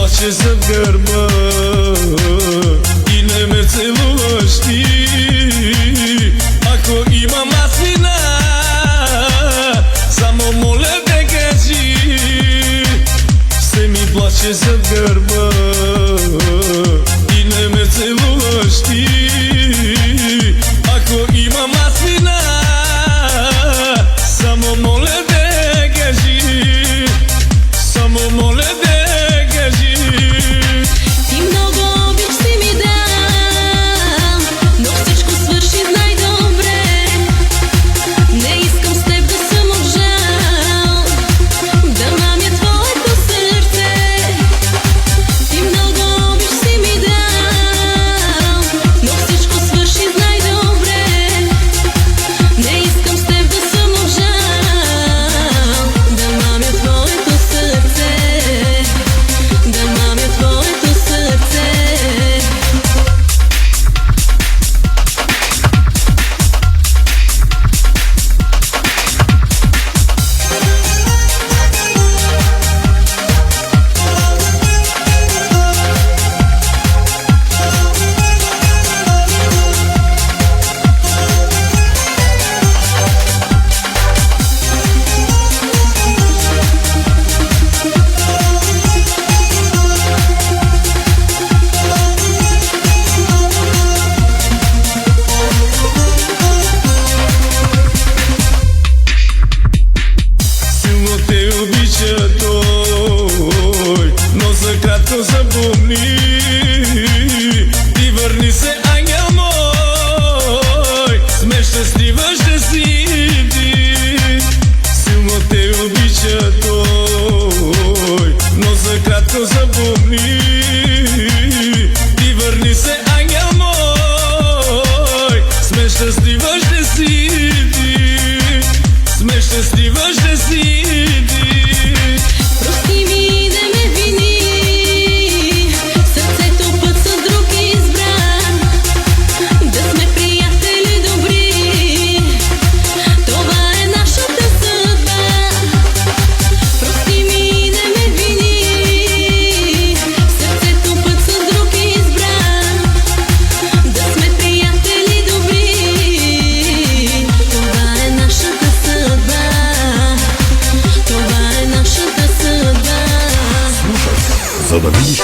плаче зад гърба и не ме целуваш ти. Ако има маслина, само моля да кажи. Се ми плаче зад гърба и не ме целуваш ти. Ако има маслина, само моля да кажи. Само моля да кажи. Ти много обич си ми дал, но всичко свърши най-добре. Не искам с теб да съм обжал, да мамя твоето сърце. Ти много обич си ми дал, но всичко свърши най-добре. Не искам с теб да съм обжал, да мамя твоето сърце. Да мамя твоето сърце. Силно те обича той, но за кратко запомни. Ти върни се, ангел мой, сме щастлива ще си ти. Силно те обича той, но за кратко запомни. Ти върни се, ангел мой, сме щастлива ще си ти. Сме щастлива ще си ти. Прости ми и не ме вини, сърцето път с друг избра. Да сме приятели добри, това е нашата съдба. Прости ми и не ме вини, сърцето път с друг избра. Да сме приятели добри, това е нашата съдба. Това е нашата съдба. За да видиш